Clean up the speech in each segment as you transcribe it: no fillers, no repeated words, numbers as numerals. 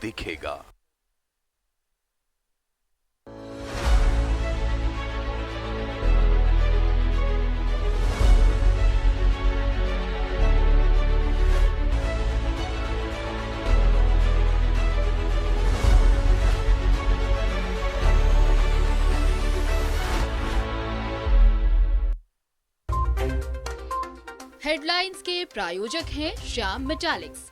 दिखेगा। हेडलाइंस के प्रायोजक हैं श्याम मेटालिक्स।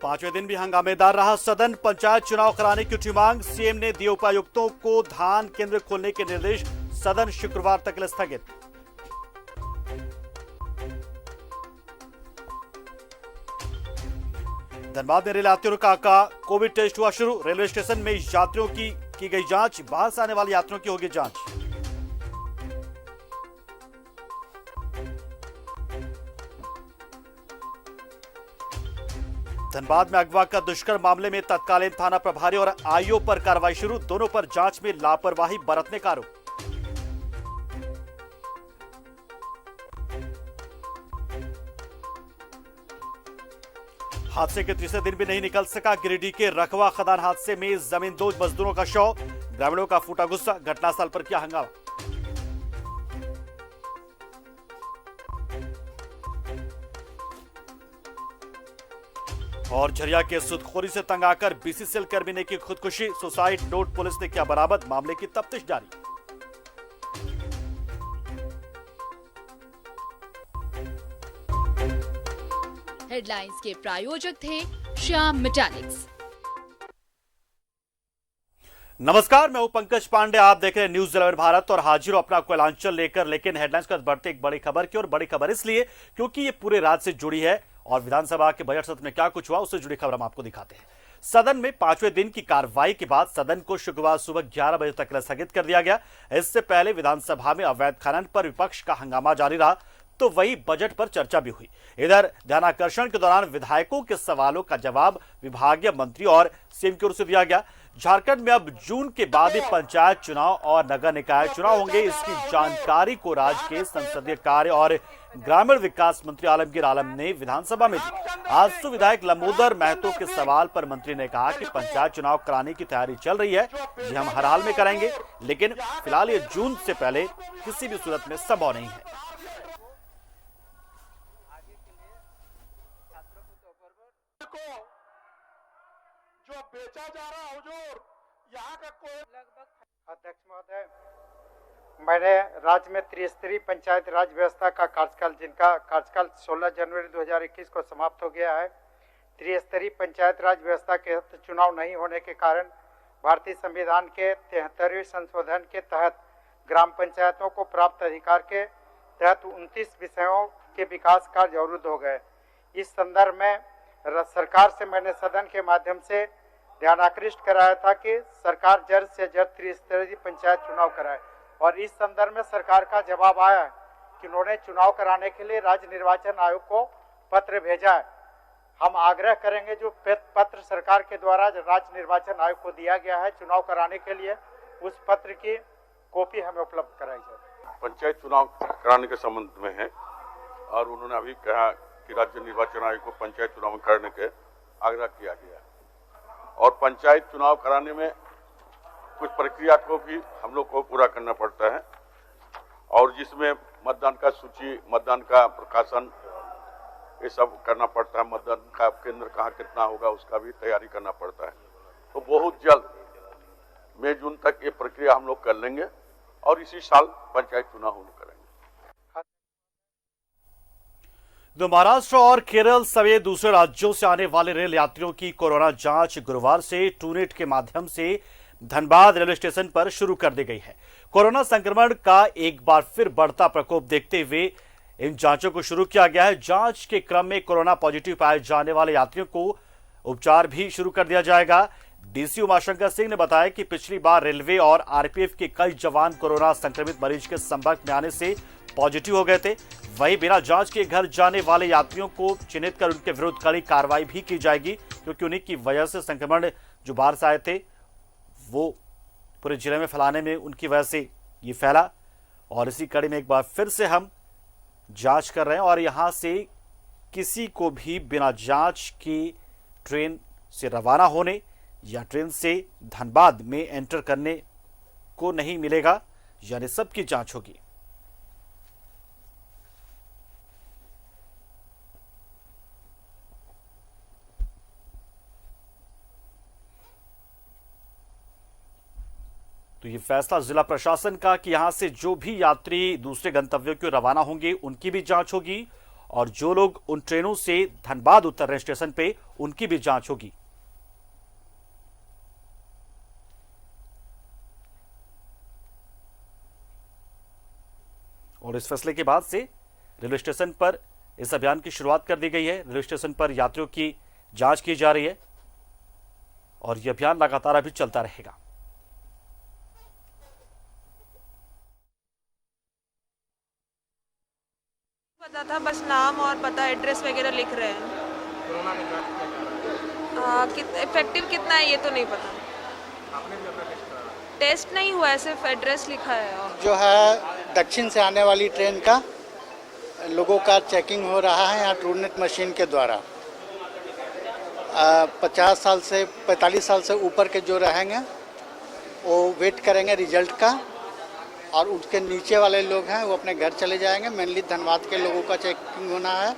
पांचवें दिन भी हंगामेदार रहा सदन। पंचायत चुनाव कराने की उठी मांग। सीएम ने दिए उपायुक्तों को धान केंद्र खोलने के निर्देश। सदन शुक्रवार तक के लिए स्थगित। धनबाद में रेल यात्रियों का कोविड टेस्ट हुआ शुरू। रेलवे स्टेशन में यात्रियों की गई जांच। बाहर से आने वाले यात्रियों की होगी जांच। धनबाद में अगवा का दुष्कर्म मामले में तत्कालीन थाना प्रभारी और आईओ पर कार्रवाई शुरू। दोनों पर जांच में लापरवाही बरतने का आरोप। हादसे के तीसरे दिन भी नहीं निकल सका गिरिडीह के रखवा खदान हादसे में जमींदोज मजदूरों का शव। ग्रामीणों का फूटा गुस्सा। घटनास्थल पर किया हंगामा। और झरिया के सूदखोरी से तंग आकर बीसीसीएल कर्मी ने की खुदकुशी। सुसाइड नोट पुलिस ने किया बरामद। मामले की तफ्तीश जारी। हेडलाइंस के प्रायोजक थे श्याम मेटालिक्स। नमस्कार, मैं हूं पंकज पांडे। आप देख रहे हैं न्यूज 11 भारत और हाजिर हूं अपना कोयलांचल लेकर। लेकिन हेडलाइंस का बढ़ते एक बड़ी खबर की, और बड़ी खबर इसलिए क्योंकि ये पूरे राज्य से जुड़ी है और विधानसभा के बजट सत्र में क्या कुछ हुआ उससे जुड़ी खबर हम आपको दिखाते हैं। सदन में पांचवें दिन की कार्रवाई के बाद सदन को शुक्रवार सुबह 11 बजे तक स्थगित कर दिया गया। इससे पहले विधानसभा में अवैध खनन पर विपक्ष का हंगामा जारी रहा, तो वही बजट पर चर्चा भी हुई। इधर ध्यानाकर्षण के दौरान विधायकों के सवालों का जवाब विभागीय मंत्री और सीएम की ओर से दिया गया। झारखंड में अब जून के बाद ही पंचायत चुनाव और नगर निकाय चुनाव होंगे। इसकी जानकारी को राज्य के संसदीय कार्य और ग्रामीण विकास मंत्री आलमगीर आलम ने विधानसभा में दी। आजसू विधायक लंबोदर महतो के सवाल पर मंत्री ने कहा कि पंचायत चुनाव कराने की तैयारी चल रही है, ये हम हर हाल में कराएंगे, लेकिन फिलहाल ये जून से पहले किसी भी सूरत में संभव नहीं है। जो बेचा जा रहा हुजूर, यहाँ का कोई अध्यक्ष महोदय, मैंने राज्य में त्रिस्तरीय पंचायत राज व्यवस्था का कार्यकाल, जिनका कार्यकाल 16 जनवरी 2021 को समाप्त हो गया है, त्रिस्तरीय पंचायत राज व्यवस्था के तहत चुनाव नहीं होने के कारण भारतीय संविधान के 73वें संशोधन के तहत ग्राम पंचायतों को प्राप्त अधिकार के तहत 29 विषयों के विकास कार्य अवरुद्ध हो गए। इस संदर्भ में सरकार से मैंने सदन के माध्यम से ध्यानाकृष्ट कराया था कि सरकार जल्द से जल्द त्रिस्तरीय पंचायत चुनाव कराए, और इस संदर्भ में सरकार का जवाब आया है कि उन्होंने चुनाव कराने के लिए राज्य निर्वाचन आयोग को पत्र भेजा है। हम आग्रह करेंगे जो पत्र सरकार के द्वारा राज्य निर्वाचन आयोग को दिया गया है चुनाव कराने के लिए, उस पत्र की कॉपी हमें उपलब्ध कराई जाए। पंचायत चुनाव कराने के संबंध में है, और उन्होंने अभी कहा कि राज्य निर्वाचन आयोग को पंचायत चुनाव करने के आग्रह किया गया, और पंचायत चुनाव कराने में कुछ प्रक्रिया को भी हम लोग को पूरा करना पड़ता है, और जिसमें मतदान का सूची, मतदान का प्रकाशन, ये सब करना पड़ता है। मतदान का केंद्र कहाँ कितना होगा उसका भी तैयारी करना पड़ता है। तो बहुत जल्द मई जून तक ये प्रक्रिया हम लोग कर लेंगे, और इसी साल पंचायत चुनाव हम लोग करेंगे। तो महाराष्ट्र और केरल समेत दूसरे राज्यों से आने वाले रेल यात्रियों की कोरोना जांच गुरुवार से टूनेट के माध्यम से धनबाद रेलवे स्टेशन पर शुरू कर दी गई है। कोरोना संक्रमण का एक बार फिर बढ़ता प्रकोप देखते हुए इन जांचों को शुरू किया गया है। जांच के क्रम में कोरोना पॉजिटिव पाए जाने वाले यात्रियों को उपचार भी शुरू कर दिया जाएगा। डीसी उमाशंकर सिंह ने बताया कि पिछली बार रेलवे और आरपीएफ के कई जवान कोरोना संक्रमित मरीज के संपर्क में आने से पॉजिटिव हो गए थे। वहीं बिना जांच के घर जाने वाले यात्रियों को चिन्हित कर उनके विरुद्ध कड़ी कार्रवाई भी की जाएगी, क्योंकि उन्हीं की वजह से संक्रमण जो बाहर से आए थे वो पूरे जिले में फैलाने में उनकी वजह से ये फैला। और इसी कड़ी में एक बार फिर से हम जांच कर रहे हैं और यहां से किसी को भी बिना जांच के ट्रेन से रवाना होने या ट्रेन से धनबाद में एंटर करने को नहीं मिलेगा, यानी सबकी जांच होगी। तो ये फैसला जिला प्रशासन का कि यहां से जो भी यात्री दूसरे गंतव्यों को रवाना होंगे उनकी भी जांच होगी और जो लोग उन ट्रेनों से धनबाद उतर रहे स्टेशन पे उनकी भी जांच होगी। और इस फैसले के बाद से रेलवे स्टेशन पर इस अभियान की शुरुआत कर दी गई है। रेलवे स्टेशन पर यात्रियों की जांच की जा रही है और यह अभियान लगातार अभी चलता रहेगा। पता था, बस नाम और पता एड्रेस वगैरह लिख रहे हैं। कोरोना में जांच क्या जा रहा है? इफेक्टिव कितना है ये तो नहीं पता। आपने भी अपना टेस्ट करा? टेस्ट नहीं हुआ है, सिर्फ एड्रेस लिखा है। और जो है दक्षिण से आने वाली ट्रेन का लोगों का चेकिंग हो रहा है यहाँ ट्रूनेट मशीन के द्वारा। 50 साल से 45 साल से ऊपर के जो रहेंगे वो वेट करेंगे रिजल्ट का, और उसके नीचे वाले लोग हैं वो अपने घर चले जाएंगे। मेनली धनबाद के लोगों का चेकिंग होना है,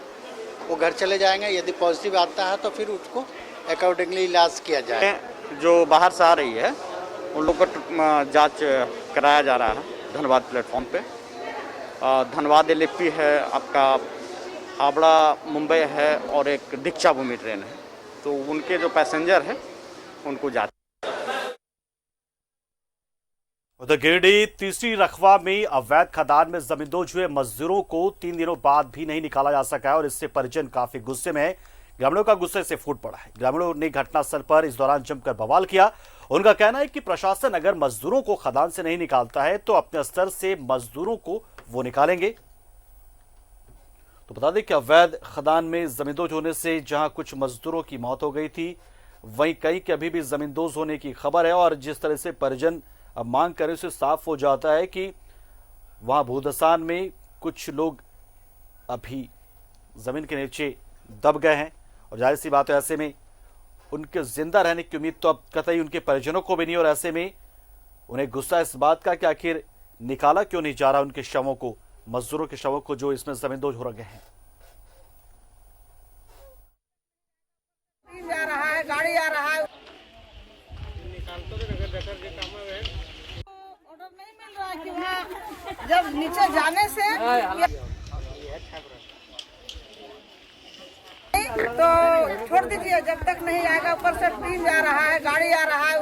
वो घर चले जाएंगे। यदि पॉजिटिव आता है तो फिर उसको अकॉर्डिंगली इलाज किया जाए। जो बाहर से आ रही है उन लोगों का जांच कराया जा रहा है धनबाद प्लेटफॉर्म पे। धनबाद एलएपी है, आपका हावड़ा मुंबई है और एक दीक्षा भूमि ट्रेन है, तो उनके जो पैसेंजर है उनको जांच। उधर गिरिडीह तीसरी रखवा में अवैध खदान में जमींदोज हुए मजदूरों को 3 दिनों बाद भी नहीं निकाला जा सका है और इससे परिजन काफी गुस्से में है। ग्रामीणों का गुस्से से फूट पड़ा है। ग्रामीणों ने घटनास्थल पर इस दौरान जमकर बवाल किया। उनका कहना है कि प्रशासन अगर मजदूरों को खदान से नहीं निकालता है तो अपने स्तर से मजदूरों को वो निकालेंगे। तो बता दें कि अवैध खदान में जमींदोज होने से जहां कुछ मजदूरों की मौत हो गई थी, वहीं कई के अभी भी जमींदोज होने की खबर है। और जिस तरह से परिजन अब मांग करने से साफ हो जाता है कि वहां भूदसान में कुछ लोग अभी जमीन के नीचे दब गए हैं और जाहिर सी बात है ऐसे में उनके जिंदा रहने की उम्मीद तो अब कतई उनके परिजनों को भी नहीं। और ऐसे में उन्हें गुस्सा इस बात का कि आखिर निकाला क्यों नहीं जा रहा उनके शवों को, मजदूरों के शवों को जो इसमें जमींदोज हो रहे हैं। जा रहा है, गाड़ी आ रहा है, ऑर्डर नहीं मिल रहा है कि वहाँ जब नीचे जाने से तो छोड़ दीजिए, जब तक नहीं आएगा। ऊपर से ट्रेन जा रहा है, गाड़ी आ रहा है।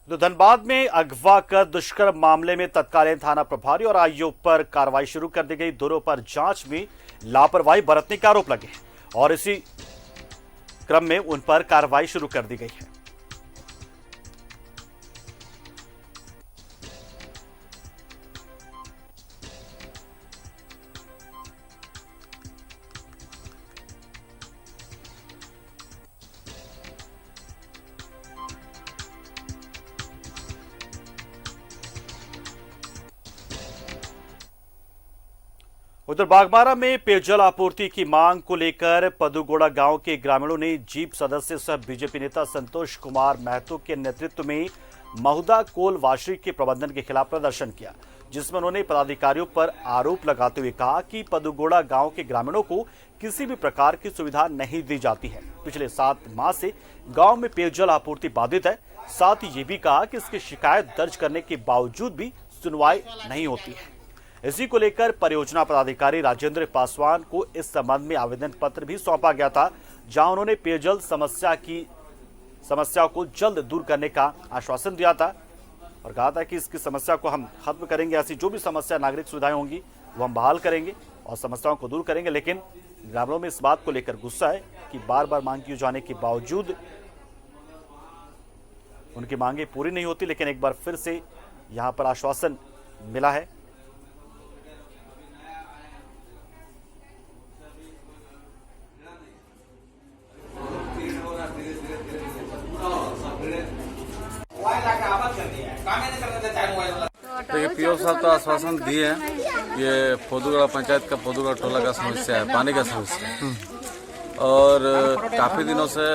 तो धनबाद में अगवा कर दुष्कर्म मामले में तत्कालीन थाना प्रभारी और आईओ पर कार्रवाई शुरू कर दी गई। दोनों पर जांच में लापरवाही बरतने के आरोप लगे और इसी क्रम में उन पर कार्रवाई शुरू कर दी गई है। उधर बागबारा में पेयजल आपूर्ति की मांग को लेकर पदुगोड़ा गांव के ग्रामीणों ने जीप सदस्य सह बीजेपी नेता संतोष कुमार महतो के नेतृत्व में महुदा कोल वाशरी के प्रबंधन के खिलाफ प्रदर्शन किया, जिसमें उन्होंने पदाधिकारियों पर आरोप लगाते हुए कहा कि पदुगोड़ा गांव के ग्रामीणों को किसी भी प्रकार की सुविधा नहीं दी जाती है। पिछले 7 माह से गांव में पेयजल आपूर्ति बाधित है। साथ ही ये भी कहा कि इसकी शिकायत दर्ज करने के बावजूद भी सुनवाई नहीं होती है। इसी को लेकर परियोजना पदाधिकारी राजेंद्र पासवान को इस संबंध में आवेदन पत्र भी सौंपा गया था, जहां उन्होंने पेयजल समस्या को जल्द दूर करने का आश्वासन दिया था और कहा था कि इसकी समस्या को हम खत्म करेंगे। ऐसी जो भी समस्या नागरिक सुविधाएं होंगी वो हम बहाल करेंगे और समस्याओं को दूर करेंगे। लेकिन ग्रामीणों में इस बात को लेकर गुस्सा है कि बार बार मांग किए जाने के बावजूद उनकी मांगे पूरी नहीं होती। लेकिन एक बार फिर से यहां पर आश्वासन मिला है। आश्वासन दिए हैं। ये पोदुगड़ा पंचायत का पोदुगड़ा टोला का समस्या है, पानी का समस्या है और काफी दिनों से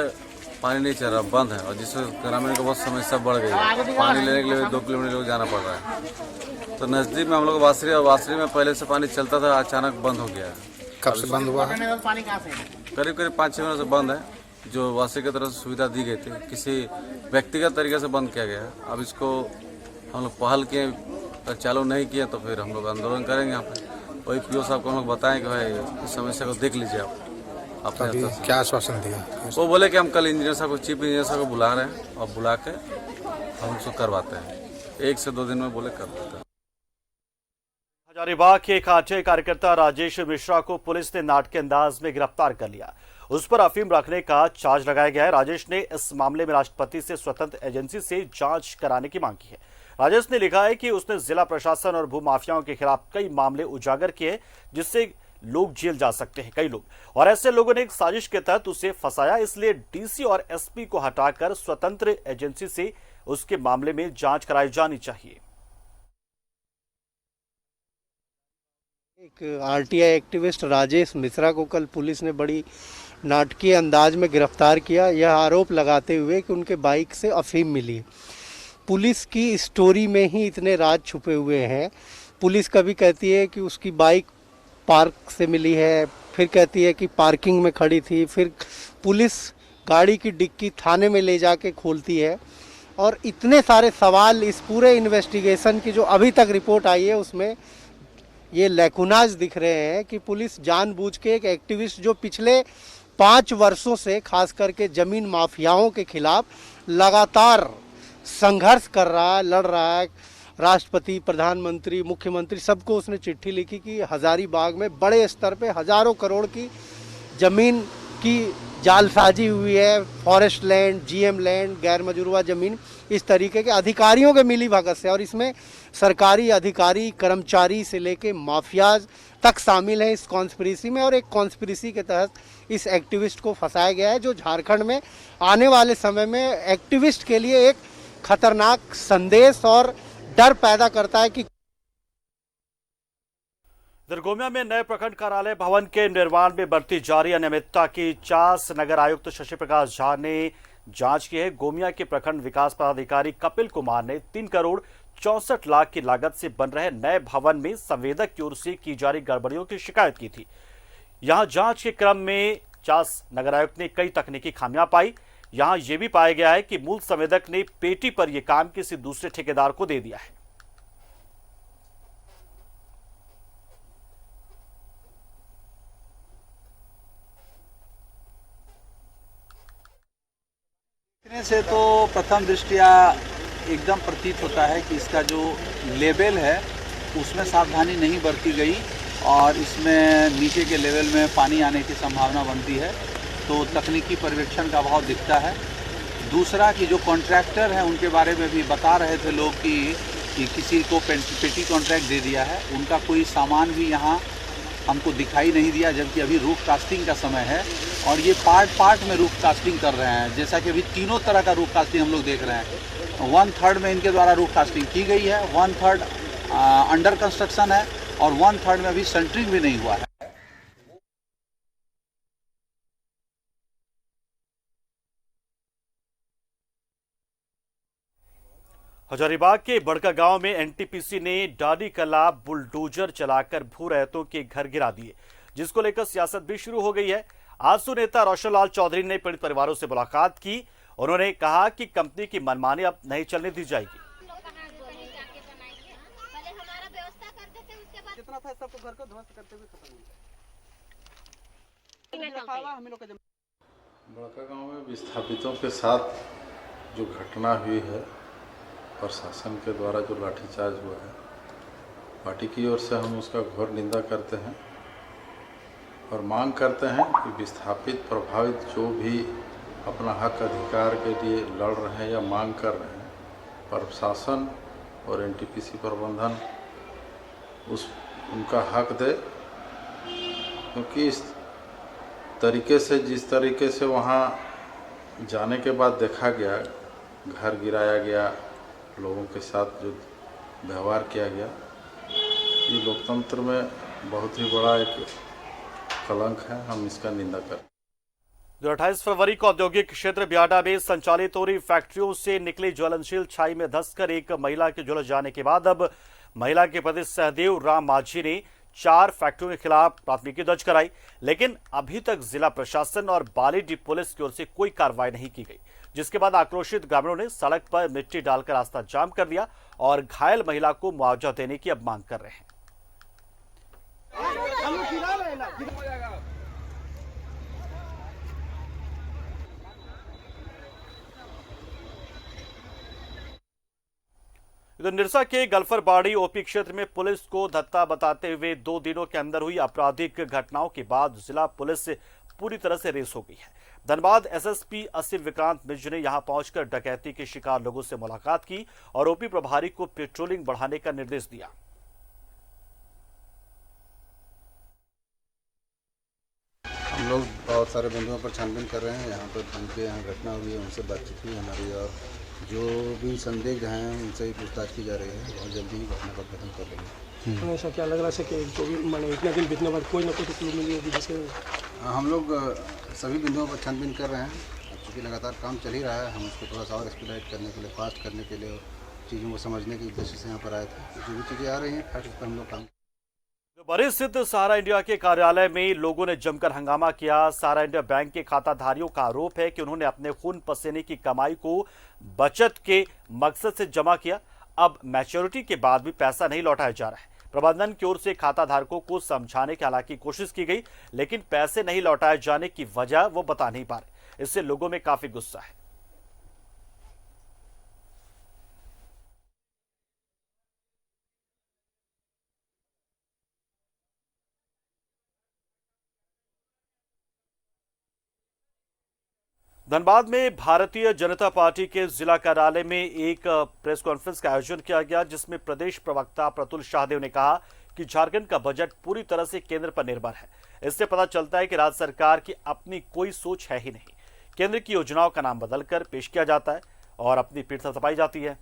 पानी नहीं चल रहा, बंद है और जिससे ग्रामीण को बहुत समस्या बढ़ गई है। पानी लेने के लिए 2 किलोमीटर जाना पड़ रहा है। तो नजदीक में हम लोग वासरी, और वासरी में पहले से पानी चलता था, अचानक बंद हो गया है। कब से बंद हुआ है? करीब 5-6 महीनों से बंद है। जो वासी की तरफ से सुविधा दी गई थी, किसी व्यक्तिगत तरीके से बंद किया गया है। अब इसको हम लोग पहल किए, अगर चालू नहीं किए तो फिर हम लोग आंदोलन करेंगे यहाँ पे। वही पीओ साहब को हम लोग बताएं कि भाई इस समस्या को देख लीजिए आप अपने स्तर से। क्या आश्वासन दिया? वो बोले कि हम कल इंजीनियर साहब को, चीफ इंजीनियर साहब को बुला रहे हैं और बुला के हम उसको करवाते हैं। 1 से 2 दिन में बोले कर देते हैं। हजारीबाग के एक आरटीआई कार्यकर्ता राजेश मिश्रा को पुलिस ने नाटकीय अंदाज में गिरफ्तार कर लिया। उस पर अफीम रखने का चार्ज लगाया गया है। राजेश ने इस मामले में राष्ट्रपति से स्वतंत्र एजेंसी से जांच कराने की मांग की है। राजेश ने लिखा है कि उसने जिला प्रशासन और भूमाफियाओं के खिलाफ कई मामले उजागर किए जिससे लोग जेल जा सकते हैं, कई लोग, और ऐसे लोगों ने एक साजिश के तहत उसे फंसाया। इसलिए डीसी और एसपी को हटाकर स्वतंत्र एजेंसी से उसके मामले में जांच कराई जानी चाहिए। एक आरटीआई एक्टिविस्ट राजेश मिश्रा को कल पुलिस ने बड़ी नाटकीय अंदाज में गिरफ्तार किया, यह आरोप लगाते हुए कि उनके बाइक से अफीम मिली। पुलिस की स्टोरी में ही इतने राज छुपे हुए हैं। पुलिस कभी कहती है कि उसकी बाइक पार्क से मिली है, फिर कहती है कि पार्किंग में खड़ी थी, फिर पुलिस गाड़ी की डिक्की थाने में ले जाके खोलती है। और इतने सारे सवाल इस पूरे इन्वेस्टिगेशन की जो अभी तक रिपोर्ट आई है उसमें ये लैकुनाज दिख रहे हैं कि पुलिस जानबूझ के एक एक्टिविस्ट जो पिछले 5 वर्षों से खास करके जमीन माफियाओं के खिलाफ लगातार संघर्ष कर रहा है, लड़ रहा है, राष्ट्रपति, प्रधानमंत्री, मुख्यमंत्री सबको उसने चिट्ठी लिखी कि हजारीबाग में बड़े स्तर पे हजारों करोड़ की जमीन की जालसाजी हुई है, फॉरेस्ट लैंड, जीएम लैंड, गैर मजरूआ जमीन, इस तरीके के अधिकारियों के मिली भगत से, और इसमें सरकारी अधिकारी, कर्मचारी से लेके माफियाज तक शामिल है इस कॉन्स्पिरेसी में। और एक कॉन्स्पिरेसी के तहत इस एक्टिविस्ट को फंसाया गया है जो झारखंड में आने वाले समय में एक्टिविस्ट के लिए एक खतरनाक संदेश और डर पैदा करता है कि गोमिया में नए प्रखंड कार्यालय भवन के निर्माण में बढ़ती जारी अनियमितता की चास नगर आयुक्त शशि प्रकाश झा ने जांच की है। गोमिया के प्रखंड विकास पदाधिकारी कपिल कुमार ने 3 करोड़ 64 लाख की लागत से बन रहे नए भवन में संवेदक की ओर से की जा रही गड़बड़ियों की शिकायत की थी। यहां जांच के क्रम में चास नगर आयुक्त ने कई तकनीकी खामियां पाई। यहां यह भी पाया गया है कि मूल संवेदक ने पेटी पर यह काम किसी दूसरे ठेकेदार को दे दिया है। से तो प्रथम दृष्टया एकदम प्रतीत होता है कि इसका जो लेवल है उसमें सावधानी नहीं बरती गई और इसमें नीचे के लेवल में पानी आने की संभावना बनती है, तो तकनीकी पर्यवेक्षण का अभाव दिखता है। दूसरा कि जो कॉन्ट्रैक्टर हैं उनके बारे में भी बता रहे थे लोग कि किसी को पेटी कॉन्ट्रैक्ट दे दिया है, उनका कोई सामान भी यहाँ हमको दिखाई नहीं दिया, जबकि अभी रूफ कास्टिंग का समय है और ये पार्ट में रूफ कास्टिंग कर रहे हैं। जैसा कि अभी तीनों तरह का रूफ कास्टिंग हम लोग देख रहे हैं। 1/3 में इनके द्वारा रूफ कास्टिंग की गई है, 1/3 अंडर कंस्ट्रक्शन है और 1/3 में अभी सेंटरिंग भी नहीं हुआ है। हजारीबाग के बड़का गांव में एनटीपीसी ने डाडी कला बुलडोजर चलाकर भू रैयतों के घर गिरा दिए, जिसको लेकर सियासत भी शुरू हो गई है। आजसू नेता रोशनलाल चौधरी ने पीड़ित परिवारों से मुलाकात की। उन्होंने कहा कि कंपनी की मनमानी अब नहीं चलने दी जाएगी। बड़का गांव में विस्थापितों के साथ जो घटना हुई है, प्रशासन के द्वारा जो लाठीचार्ज हुआ है, पार्टी की ओर से हम उसका घोर निंदा करते हैं और मांग करते हैं कि विस्थापित प्रभावित जो भी अपना हक अधिकार के लिए लड़ रहे हैं या मांग कर रहे हैं, प्रशासन और एनटीपीसी प्रबंधन उनका हक दे, क्योंकि इस तरीके से जिस तरीके से वहाँ जाने के बाद देखा गया, घर गिराया गया, लोगों के साथ जो व्यवहार किया गया, लोकतंत्र में बहुत ही बड़ा एक कलंक है, हम इसका निंदा करें। 28 फरवरी को औद्योगिक क्षेत्र बियाडा में संचालित हो रही फैक्ट्रियों से निकली ज्वलनशील छाई में धंसकर एक महिला के झुलस जाने के बाद अब महिला के पति सहदेव राम माझी ने 4 फैक्ट्रियों के खिलाफ प्राथमिकी दर्ज कराई, लेकिन अभी तक जिला प्रशासन और बालीडीह पुलिस की ओर से कोई कार्रवाई नहीं की गई, जिसके बाद आक्रोशित ग्रामीणों ने सड़क पर मिट्टी डालकर रास्ता जाम कर दिया और घायल महिला को मुआवजा देने की अब मांग कर रहे हैं। इधर निरसा के गल्फरबाड़ी ओपी क्षेत्र में पुलिस को धत्ता बताते हुए 2 दिनों के अंदर हुई आपराधिक घटनाओं के बाद जिला पुलिस पूरी तरह से रेस हो गई है। धनबाद एसएसपी असिल विक्रांत मिश्र ने यहां पहुंचकर डकैती के शिकार लोगों से मुलाकात की और ओपी प्रभारी को पेट्रोलिंग बढ़ाने का निर्देश दिया। हम लोग बहुत सारे बिंदुओं पर छानबीन कर रहे हैं। यहाँ पर जिनके यहाँ घटना हुई है उनसे बातचीत हुई हमारी, और जो भी संदिग्ध हैं उनसे ही पूछताछ की जा रही है। बहुत जल्दी ही घटना का उद्घाटन कर लेंगे। ऐसा क्या लग रहा है कि जो भी मैंने इतना दिन बीतने बाद कोई ना कोई क्लू मिली होगी जिससे हम लोग सभी बिंदुओं पर छानबीन कर रहे हैं। क्योंकि लगातार काम चल ही रहा है, हम उसको थोड़ा सा और एक्सपीडाइट करने के लिए, फास्ट करने के लिए और चीज़ों को समझने के उद्देश्य से यहाँ पर आए थे। जो भी चीज़ें आ रही हैं फैक्ट पर हम लोग काम। बरी स्थित सहारा इंडिया के कार्यालय में लोगों ने जमकर हंगामा किया। सहारा इंडिया बैंक के खाताधारियों का आरोप है कि उन्होंने अपने खून पसीने की कमाई को बचत के मकसद से जमा किया। अब मैच्योरिटी के बाद भी पैसा नहीं लौटाया जा रहा है। प्रबंधन की ओर से खाताधारकों को समझाने की हालांकि कोशिश की गई, लेकिन पैसे नहीं लौटाए जाने की वजह वो बता नहीं पा रहे। इससे लोगों में काफी गुस्सा है। धनबाद में भारतीय जनता पार्टी के जिला कार्यालय में एक प्रेस कॉन्फ्रेंस का आयोजन किया गया, जिसमें प्रदेश प्रवक्ता प्रतुल शाहदेव ने कहा कि झारखंड का बजट पूरी तरह से केंद्र पर निर्भर है। इससे पता चलता है कि राज्य सरकार की अपनी कोई सोच है ही नहीं। केंद्र की योजनाओं का नाम बदलकर पेश किया जाता है और अपनी पीठ थपथपाई जाती है।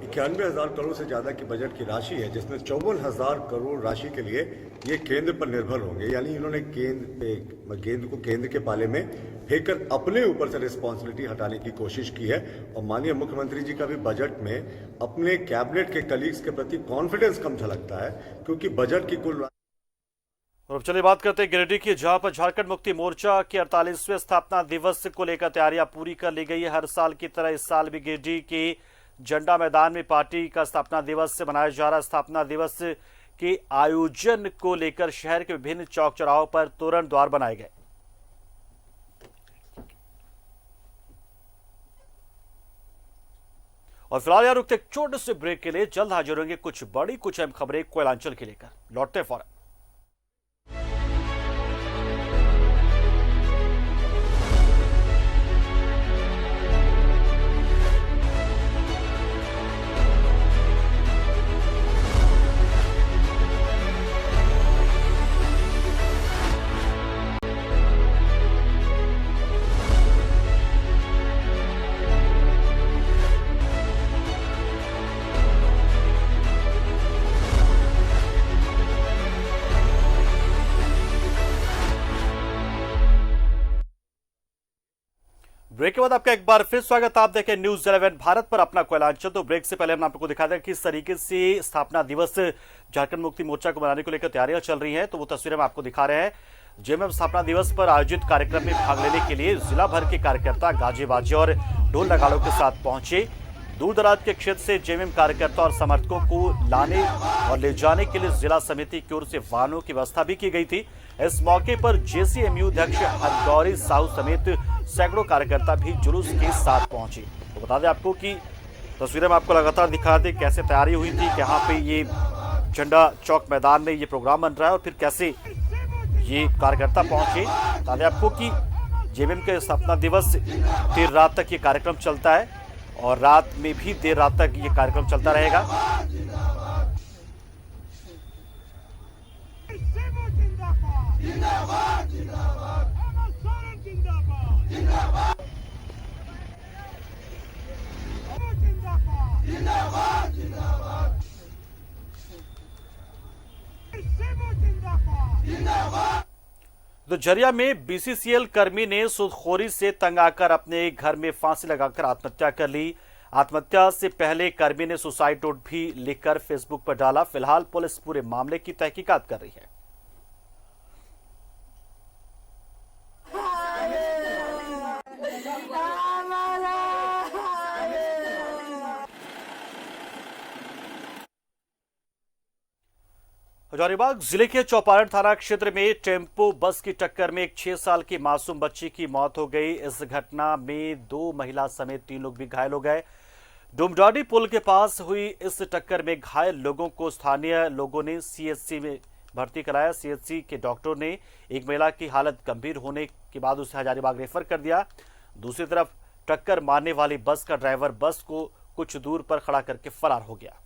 91,000 करोड़ से ज्यादा की बजट की राशि है, जिसमें 54,000 करोड़ राशि के लिए ये केंद्र पर निर्भर होंगे। यानी इन्होंने गेंद को केंद्र के पाले में फेंककर अपने ऊपर से रिस्पॉन्सिबिलिटी हटाने की कोशिश की है। और माननीय मुख्यमंत्री जी का भी बजट में अपने कैबिनेट के कलीग्स के प्रति कॉन्फिडेंस कम झलकता है, क्योंकि बजट की कुल। और अब चलिए बात करते हैं गिरिडीह की, जहां पर झारखंड मुक्ति मोर्चा के 48वें स्थापना दिवस को लेकर तैयारियां पूरी कर ली गई है। हर साल की तरह इस साल भी गिरिडीह के झंडा मैदान में पार्टी का स्थापना दिवस से मनाया जा रहा है। स्थापना दिवस के आयोजन को लेकर शहर के विभिन्न चौक चौराहों पर तोरण द्वार बनाए गए। और फिलहाल यार रुकते एक छोटे से ब्रेक के लिए, जल्द हाजिर होंगे कुछ बड़ी कुछ अहम खबरें कोयलांचल के लेकर। लौटते फौरन। ब्रेक के बाद आपका एक बार फिर स्वागत। आप देखें न्यूज 11 भारत पर अपना कोयलांचल। तो ब्रेक से पहले हम आपको दिखा दें किस तरीके से स्थापना दिवस झारखंड मुक्ति मोर्चा को मनाने को लेकर तैयारियां चल रही हैं। तो वो तस्वीरें हम आपको दिखा रहे हैं। जेएमएम स्थापना दिवस पर आयोजित कार्यक्रम में भाग लेने के लिए जिला भर के कार्यकर्ता गाजे बाजे और ढोल नगाड़ों के साथ पहुंचे। दूर दराज के क्षेत्र से जेएमएम कार्यकर्ता और समर्थकों को लाने और ले जाने के लिए जिला समिति की ओर से वाहनों की व्यवस्था भी की गई थी। इस मौके पर जेसीएमयू अध्यक्ष हरगौरी साहू समेत सैकड़ों कार्यकर्ता भी जुलूस के साथ पहुंचे। तो बता दें आपको कि तस्वीरें में आपको लगातार दिखा दें कैसे तैयारी हुई थी, यहाँ पे ये झंडा चौक मैदान में ये प्रोग्राम बन रहा है और फिर कैसे ये कार्यकर्ता पहुंचे। बता दें आपको कि जेएमएम के स्थापना दिवस देर रात तक ये कार्यक्रम चलता है और रात में भी देर रात तक ये कार्यक्रम चलता रहेगा। जिंदाबाद तो झरिया में बीसीसीएल कर्मी ने सूदखोरी से तंग आकर अपने घर में फांसी लगाकर आत्महत्या कर ली। आत्महत्या से पहले कर्मी ने सुसाइड नोट भी लिखकर फेसबुक पर डाला। फिलहाल पुलिस पूरे मामले की तहकीकात कर रही है। हजारीबाग जिले के चौपारण थाना क्षेत्र में टेम्पो बस की टक्कर में एक 6 साल की मासूम बच्ची की मौत हो गई। इस घटना में 2 महिला समेत 3 लोग भी घायल हो गए। डुमडाडी पुल के पास हुई इस टक्कर में घायल लोगों को स्थानीय लोगों ने सीएचसी में भर्ती कराया। सीएचसी के डॉक्टर ने एक महिला की हालत गंभीर होने के बाद उसे हजारीबाग रेफर कर दिया। दूसरी तरफ टक्कर मारने वाली बस का ड्राइवर बस को कुछ दूर पर खड़ा करके फरार हो गया।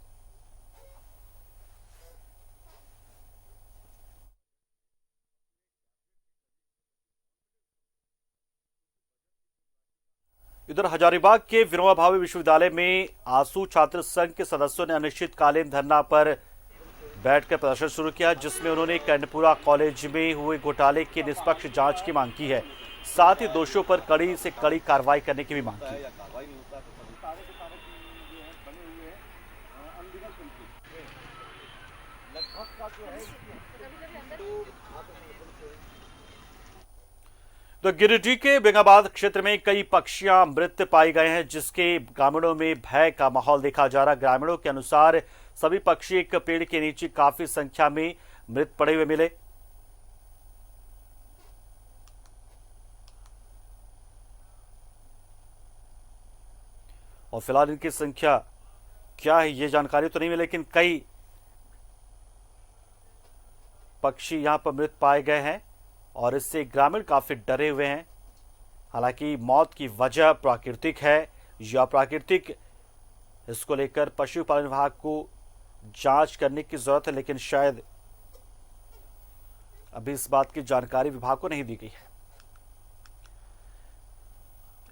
इधर हजारीबाग के विनोबा भावे विश्वविद्यालय में आसू छात्र संघ के सदस्यों ने अनिश्चितकालीन धरना पर बैठकर प्रदर्शन शुरू किया, जिसमें उन्होंने कर्णपुरा कॉलेज में हुए घोटाले की निष्पक्ष जांच की मांग की है। साथ ही दोषियों पर कड़ी से कड़ी कार्रवाई करने की भी मांग की। तो गिरिडीह के बेंगाबाद क्षेत्र में कई पक्षियां मृत पाए गए हैं, जिसके ग्रामीणों में भय का माहौल देखा जा रहा है। ग्रामीणों के अनुसार सभी पक्षी एक पेड़ के नीचे काफी संख्या में मृत पड़े हुए मिले। और फिलहाल इनकी संख्या क्या है ये जानकारी तो नहीं मिली, लेकिन कई पक्षी यहां पर मृत पाए गए हैं और इससे ग्रामीण काफी डरे हुए हैं। हालांकि मौत की वजह प्राकृतिक है या प्राकृतिक, इसको लेकर पशुपालन विभाग को जांच करने की जरूरत है, लेकिन शायद अभी इस बात की जानकारी विभाग को नहीं दी गई है।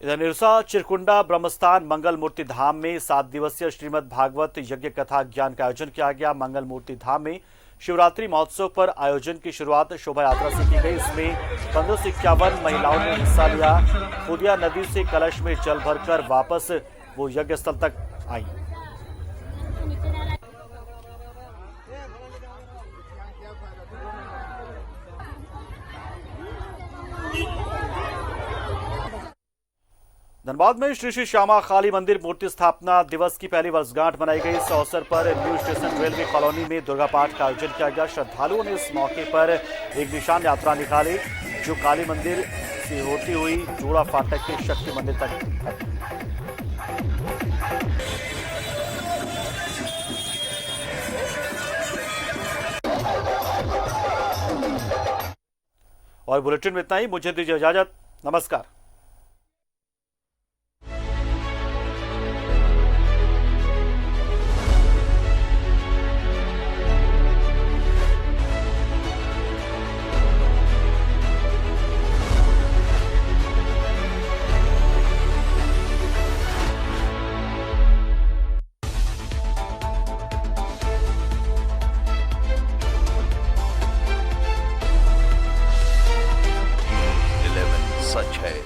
इधर निरसा चिरकुंडा ब्रह्मस्थान मंगल मूर्ति धाम में 7 दिवसीय श्रीमद् भागवत यज्ञ कथा ज्ञान का आयोजन किया गया। मंगल मूर्ति धाम में शिवरात्रि महोत्सव पर आयोजन की शुरुआत शोभा यात्रा से की गई। इसमें 15 से 51 महिलाओं ने हिस्सा लिया। खुदिया नदी से कलश में जल भरकर वापस वो यज्ञ स्थल तक आई। धनबाद में श्री श्री श्यामा काली मंदिर मूर्ति स्थापना दिवस की पहली वर्षगांठ मनाई गई। इस अवसर पर न्यू स्टेशन रेलवे कॉलोनी में दुर्गा पाठ का आयोजन किया गया। श्रद्धालुओं ने इस मौके पर एक निशान यात्रा निकाली, जो काली मंदिर से होती हुई जोड़ा फाटक के शक्ति मंदिर तक। और बुलेटिन में इतना ही। मुझे दीजिए इजाजत। नमस्कार। सच है।